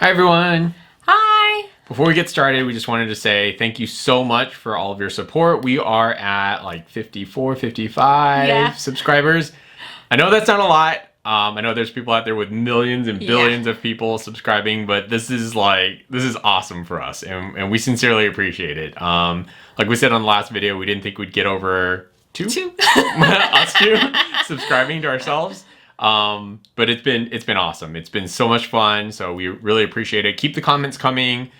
Hi everyone! Hi! Before we get started, we just wanted to say thank you so much for all of your support. We are at like 54, 55 subscribers. I know that's not a lot. I know there's people out there with millions and billions of people subscribing, but this is awesome for us, and we sincerely appreciate it. Like we said on the last video, we didn't think we'd get over two us two subscribing to ourselves. But it's been awesome. It's been so much fun. So we really appreciate it. Keep the comments coming.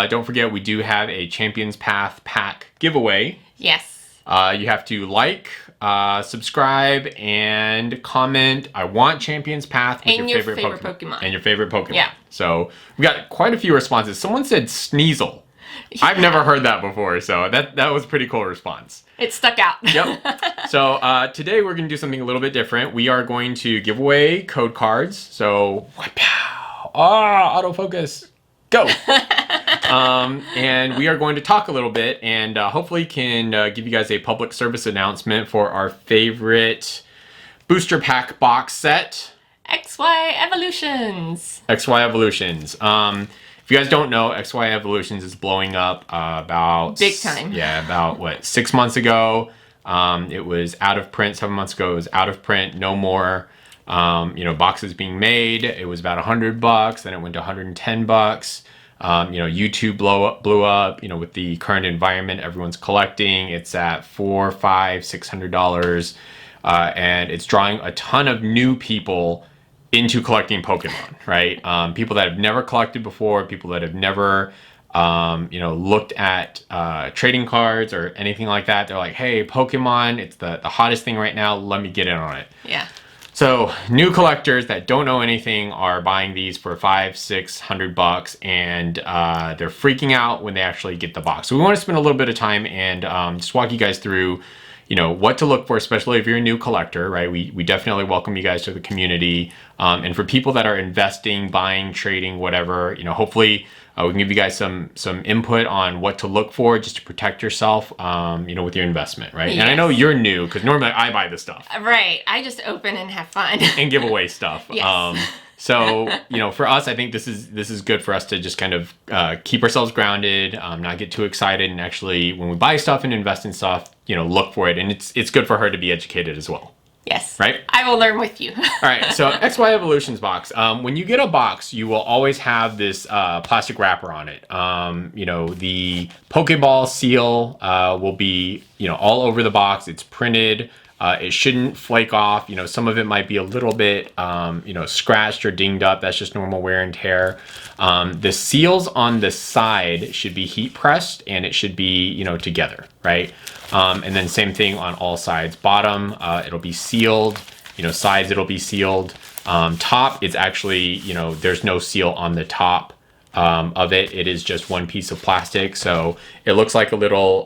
Don't forget, we do have a Champions Path pack giveaway. Yes. You have to like, subscribe, and comment. I want Champions Path with and your favorite Pokemon. And your favorite Pokemon. Yeah. So we got quite a few responses. Someone said Sneasel. Yeah. I've never heard that before, so that was a pretty cool response. It stuck out. Yep. So today we're going to do something a little bit different. We are going to give away code cards. So, autofocus, go. And we are going to talk a little bit and hopefully can give you guys a public service announcement for our favorite booster pack box set. XY Evolutions. XY Evolutions. If you guys don't know, XY Evolutions is blowing up about... Big time. Yeah, about, what, 6 months ago. It was out of print. 7 months ago, it was out of print. No more, boxes being made. It was about $100. Then it went to $110. YouTube blew up, with the current environment everyone's collecting. It's at $400, $500, $600. And it's drawing a ton of new people into collecting Pokemon, right? People that have never collected before, people that have never, looked at trading cards or anything like that. They're like, hey, Pokemon, it's the hottest thing right now. Let me get in on it. Yeah. So new collectors that don't know anything are buying these for $500-$600, and they're freaking out when they actually get the box. So we want to spend a little bit of time and just walk you guys through what to look for, especially if you're a new collector, right? We definitely welcome you guys to the community. And for people that are investing, buying, trading, whatever, hopefully we can give you guys some input on what to look for just to protect yourself, with your investment, right? Yes. And I know you're new because normally I buy this stuff. Right. I just open and have fun. And give away stuff. Yes. So, for us, I think this is good for us to just kind of keep ourselves grounded, not get too excited, and actually, when we buy stuff and invest in stuff, look for it. And it's good for her to be educated as well. Yes. Right? I will learn with you. All right. So XY Evolutions box. When you get a box, you will always have this plastic wrapper on it. The Pokeball seal will be, all over the box. It's printed. It shouldn't flake off. Some of it might be a little bit, scratched or dinged up. That's just normal wear and tear. The seals on the side should be heat pressed, and it should be, together, right? And then same thing on all sides. Bottom, it'll be sealed. Sides, it'll be sealed. Top, it's actually, there's no seal on the top of it. It is just one piece of plastic. So it looks like a little,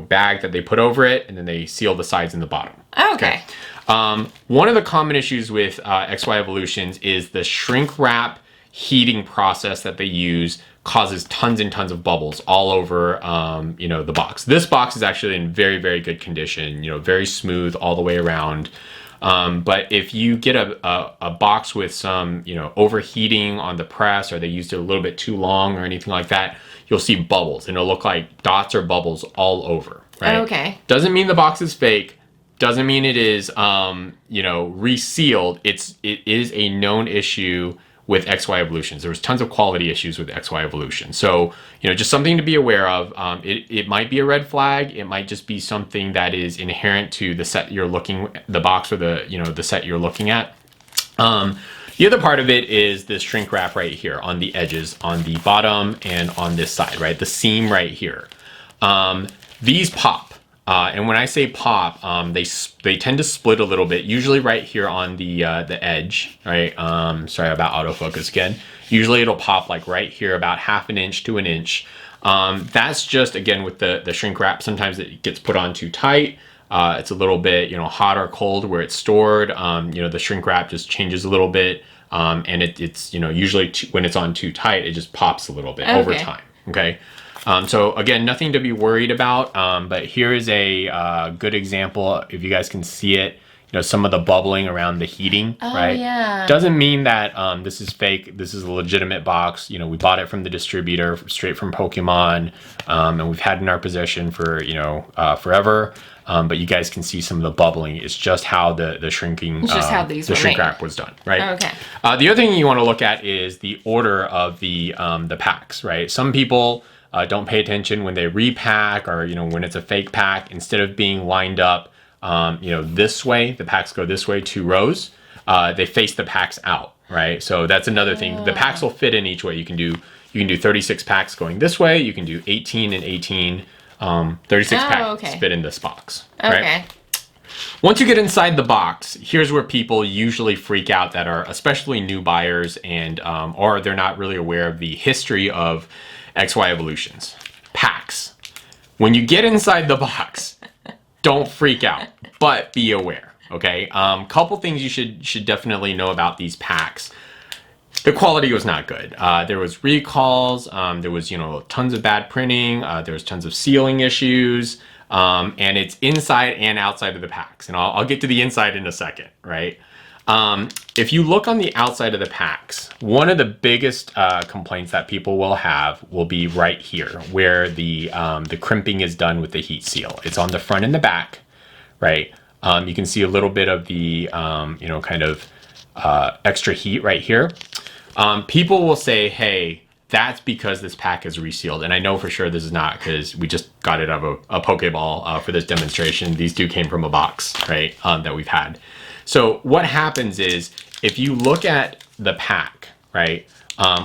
bag that they put over it, and then they seal the sides and the bottom. Okay. One of the common issues with XY Evolutions is the shrink wrap heating process that they use causes tons and tons of bubbles all over, the box. This box is actually in very, very good condition, very smooth all the way around. But if you get a box with some, overheating on the press, or they used it a little bit too long or anything like that, you'll see bubbles, and it'll look like dots or bubbles all over, right? Okay. Doesn't mean the box is fake. Doesn't mean it is, resealed. It is a known issue with XY Evolutions. There was tons of quality issues with XY Evolution. So, just something to be aware of. It might be a red flag. It might just be something that is inherent to the set you're the box or the set you're looking at. The other part of it is this shrink wrap right here on the edges, on the bottom and on this side, right? The seam right here. These pop. And when I say pop, they tend to split a little bit, usually right here on the edge, right? Sorry about autofocus again. Usually it'll pop like right here, about 1/2 inch to 1 inch. That's just, again, with the shrink wrap. Sometimes it gets put on too tight. It's a little bit, hot or cold where it's stored. The shrink wrap just changes a little bit. And it's, usually when it's on too tight, it just pops a little bit over time. Okay. So again, nothing to be worried about, but here is a good example. If you guys can see it, some of the bubbling around the heating, right? Yeah. Doesn't mean that this is fake. This is a legitimate box. We bought it from the distributor straight from Pokemon, and we've had it in our possession for forever. But you guys can see some of the bubbling. It's just how the shrinking, It's just how these the were shrink made. wrap was done, right? Okay. The other thing you want to look at is the order of the packs, right? Some people don't pay attention when they repack, or when it's a fake pack. Instead of being lined up, this way, the packs go this way, 2 rows. They face the packs out, right? So that's another thing. The packs will fit in each way. You can do 36 packs going this way. You can do 18 and 18. 36 packs fit in this box, right? Okay. Once you get inside the box, here's where people usually freak out that are especially new buyers and or they're not really aware of the history of XY evolutions. Packs. When you get inside the box, don't freak out, but be aware, okay? Couple things you should definitely know about these packs. The quality was not good. There was recalls, there was tons of bad printing, there was tons of sealing issues, and it's inside and outside of the packs. And I'll get to the inside in a second, right? If you look on the outside of the packs, one of the biggest complaints that people will have will be right here, where the crimping is done with the heat seal. It's on the front and the back, right? You can see a little bit of the kind of extra heat right here. People will say, hey, that's because this pack is resealed. And I know for sure this is not, because we just got it out of a Pokeball for this demonstration. These two came from a box, right, that we've had. So what happens is, if you look at the pack, right,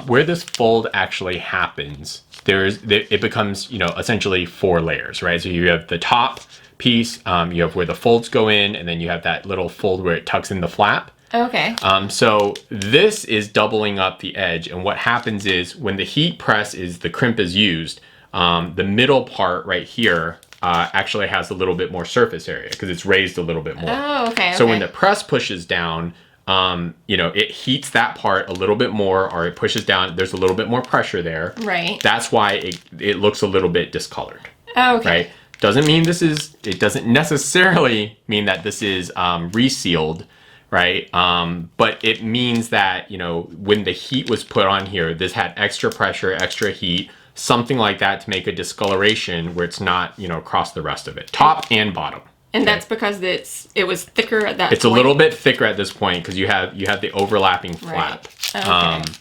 where this fold actually happens, it becomes, essentially 4 layers, right? So you have the top piece, you have where the folds go in, and then you have that little fold where it tucks in the flap. Okay. So this is doubling up the edge, and what happens is when the heat press the crimp is used, the middle part right here actually has a little bit more surface area because it's raised a little bit more. Oh, okay. So when the press pushes down, it heats that part a little bit more, or it pushes down. There's a little bit more pressure there. Right. That's why it looks a little bit discolored. Oh, okay. Right. It doesn't necessarily mean that this is resealed. Right. But it means that, when the heat was put on here, this had extra pressure, extra heat, something like that to make a discoloration where it's not, across the rest of it, top and bottom. And that's because it was thicker at that point? It's a little bit thicker at this point because you have the overlapping flap. Right. Okay.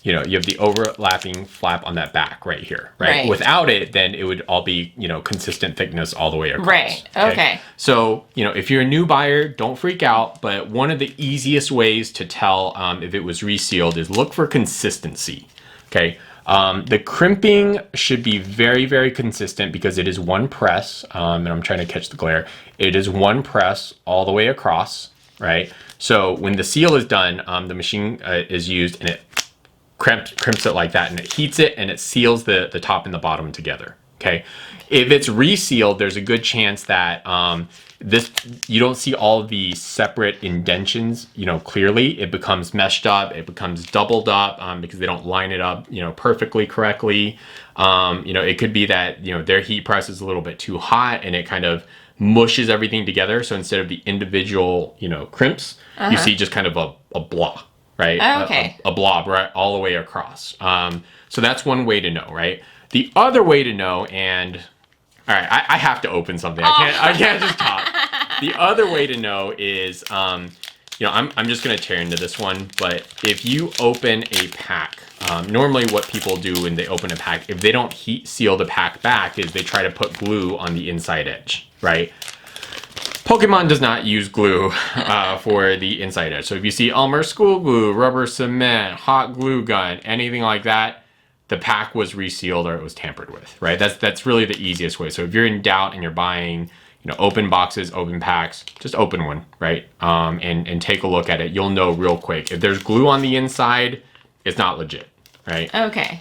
You have the overlapping flap on that back right here, right? Right. Without it, then it would all be, consistent thickness all the way across. Right. Okay. So, if you're a new buyer, don't freak out. But one of the easiest ways to tell if it was resealed is look for consistency. Okay. The crimping should be very, very consistent because it is one press. And I'm trying to catch the glare. It is one press all the way across, right? So when the seal is done, the machine is used and it crimps it like that, and it heats it and it seals the top and the bottom together. Okay, if it's resealed, there's a good chance that you don't see all the separate indentions, clearly. It becomes meshed up, it becomes doubled up because they don't line it up, perfectly correctly. It could be that their heat press is a little bit too hot and it kind of mushes everything together. So instead of the individual, crimps, you see just kind of a blob. Right? Oh, okay. A blob right all the way across. So that's one way to know, right? The other way to know, and all right, I have to open something. I can't just talk. The other way to know is, I'm just gonna tear into this one, but if you open a pack, normally what people do when they open a pack, if they don't heat seal the pack back, is they try to put glue on the inside edge, right? Pokemon does not use glue for the inside edge. So if you see Elmer school glue, rubber cement, hot glue gun, anything like that, the pack was resealed or it was tampered with, right? That's really the easiest way. So if you're in doubt and you're buying, open boxes, open packs, just open one, right? And take a look at it. You'll know real quick. If there's glue on the inside, it's not legit, right? Okay.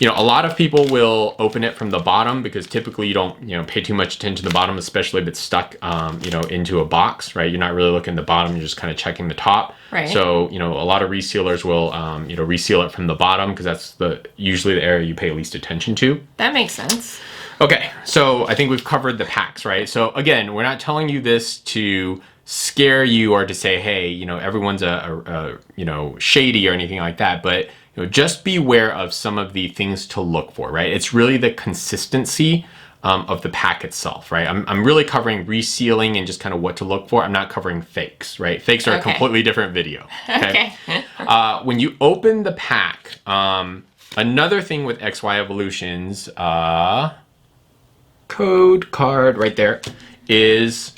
A lot of people will open it from the bottom because typically you don't, pay too much attention to the bottom, especially if it's stuck, into a box, right? You're not really looking at the bottom, you're just kind of checking the top. Right. So, a lot of resealers will, reseal it from the bottom because that's usually the area you pay least attention to. That makes sense. Okay, so I think we've covered the packs, right? So again, we're not telling you this to scare you or to say, hey, you know, everyone's you know, shady or anything like that. But, you know, just beware of some of the things to look for, right? It's really the consistency of the pack itself, right? I'm really covering resealing and just kind of what to look for. I'm not covering fakes, right? Fakes are a completely different video. Okay. When you open the pack, another thing with XY Evolutions, code card right there, is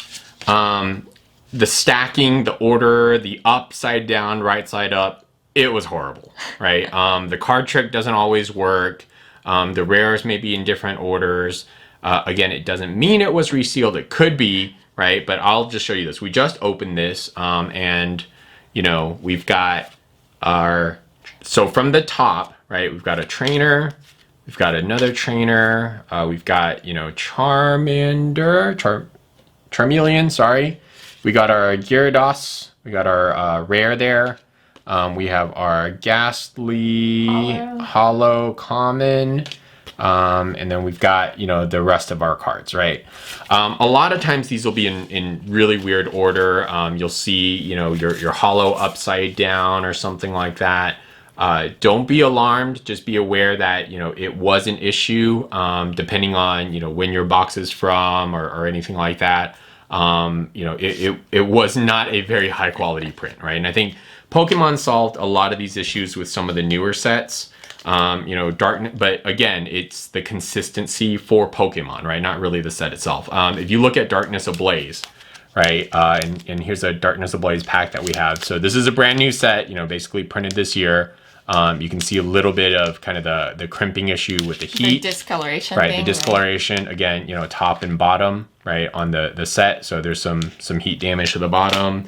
the stacking, the order, the upside down, right side up. It was horrible, right? The card trick doesn't always work. The rares may be in different orders. Again, it doesn't mean it was resealed. It could be, right? But I'll just show you this. We just opened this, and you know, we've got our, so from the top, right, we've got a trainer, we've got another trainer, we've got, you know, Charmeleon, sorry. We got our Gyarados, we got our rare there. We have our Ghastly, Hollow, Common, and then we've got, you know, the rest of our cards, right? A lot of times these will be in really weird order. You'll see, you know, your Hollow upside down or something like that. Don't be alarmed. Just be aware that, you know, it was an issue, depending on, you know, when your box is from or anything like that. You know, it was not a very high quality print, right? And I think Pokemon solved a lot of these issues with some of the newer sets. You know, but again, it's the consistency for Pokemon, right? Not really the set itself. If you look at Darkness Ablaze, right? And here's a Darkness Ablaze pack that we have. So this is a brand new set, you know, basically printed this year. You can see a little bit of kind of the crimping issue with the heat. The discoloration right, thing, the discoloration, right? Again, you know, top and bottom, right, on the set. So there's some heat damage to the bottom.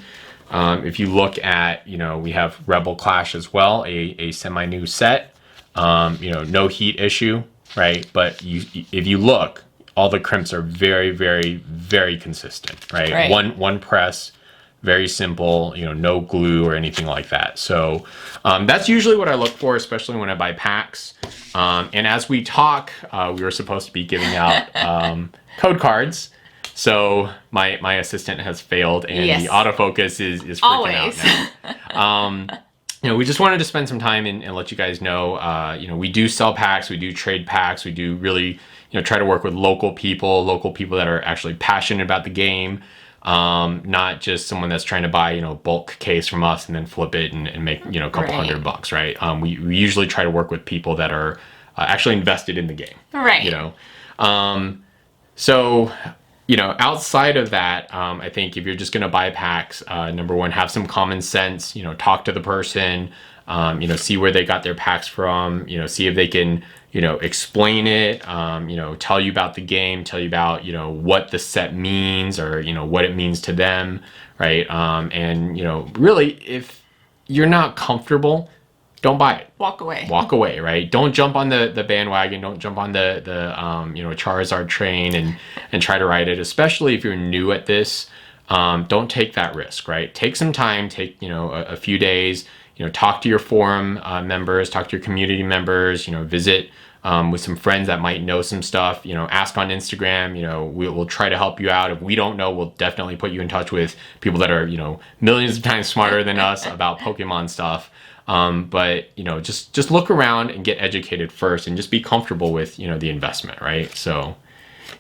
If you look at, you know, we have Rebel Clash as well, a semi-new set. You know, no heat issue, right? But if you look, all the crimps are very, very, very consistent, right? One press, very simple, you know, no glue or anything like that. So that's usually what I look for, especially when I buy packs. And as we talk, we were supposed to be giving out code cards. So my assistant has failed, and the autofocus is freaking out now. You know, we just wanted to spend some time and let you guys know, you know, we do sell packs, we do trade packs, we do really, you know, try to work with local people that are actually passionate about the game, not just someone that's trying to buy, you know, bulk case from us and then flip it and make, you know, a couple $100, right? We usually try to work with people that are actually invested in the game, you know? So, you know, outside of that, I think if you're just going to buy packs, number one, have some common sense, you know, talk to the person, you know, see where they got their packs from, you know, see if they can, you know, explain it, you know, tell you about the game, tell you about, you know, what the set means or, you know, what it means to them, right? And, you know, really, if you're not comfortable, don't buy it. Walk away. Walk away, right? Don't jump on the bandwagon. Don't jump on the you know, Charizard train and try to ride it, especially if you're new at this. Don't take that risk, right? Take some time, take, you know, a few days, you know, talk to your forum members, talk to your community members, you know, visit with some friends that might know some stuff, you know, ask on Instagram, you know, we'll try to help you out. If we don't know, we'll definitely put you in touch with people that are, you know, millions of times smarter than us about Pokemon stuff. But, you know, just look around and get educated first and just be comfortable with, you know, the investment, right? So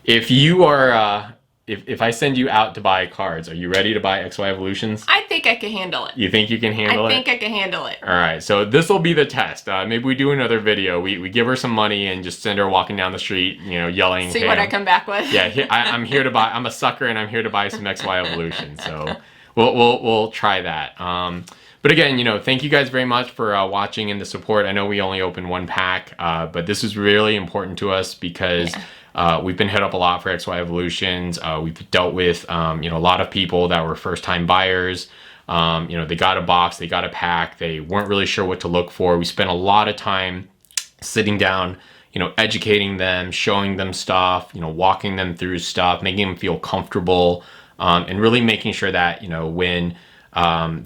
if you are, if I send you out to buy cards, are you ready to buy XY Evolutions? I think I can handle it. You think you can handle it? I think I can handle it. All right, so this will be the test. Maybe we do another video. We give her some money and just send her walking down the street, you know, yelling. See what I come back with. Yeah, I'm here to buy. I'm a sucker, and I'm here to buy some XY Evolution. So we'll try that. But again, you know, thank you guys very much for watching and the support. I know we only opened one pack, but this is really important to us because we've been hit up a lot for XY Evolutions. We've dealt with, you know, a lot of people that were first-time buyers. You know, they got a box, they got a pack, they weren't really sure what to look for. We spent a lot of time sitting down, you know, educating them, showing them stuff, you know, walking them through stuff, making them feel comfortable, and really making sure that, you know, when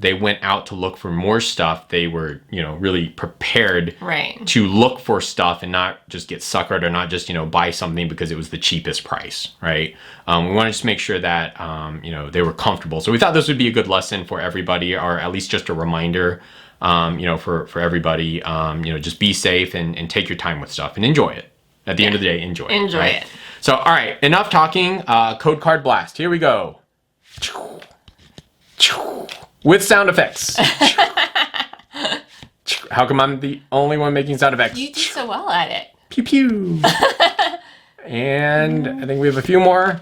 they went out to look for more stuff. They were, you know, really prepared Right. to look for stuff and not just get suckered or not just, you know, buy something because it was the cheapest price, right? We wanted to make sure that, you know, they were comfortable. So we thought this would be a good lesson for everybody, or at least just a reminder, you know, for everybody. You know, just be safe and take your time with stuff and enjoy it. At the end of the day, enjoy it. Enjoy right? it. So, all right, enough talking. Code card blast. Here we go. With sound effects. How come I'm the only one making sound effects? You do so well at it. Pew pew. And I think we have a few more.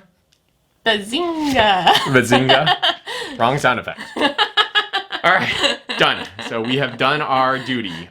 Bazinga. Bazinga. Wrong sound effect. All right, done. So we have done our duty.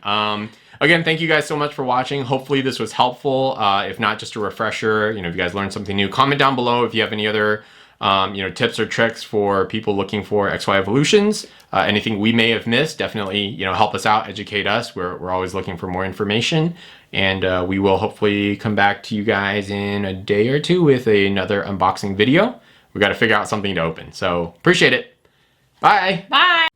Again, thank you guys so much for watching. Hopefully this was helpful. If not, just a refresher. You know, if you guys learned something new, comment down below if you have any other you know, tips or tricks for people looking for XY evolutions. Anything we may have missed, definitely, you know, help us out, educate us. We're always looking for more information. And we will hopefully come back to you guys in a day or two with another unboxing video. We got to figure out something to open. So appreciate it. Bye. Bye.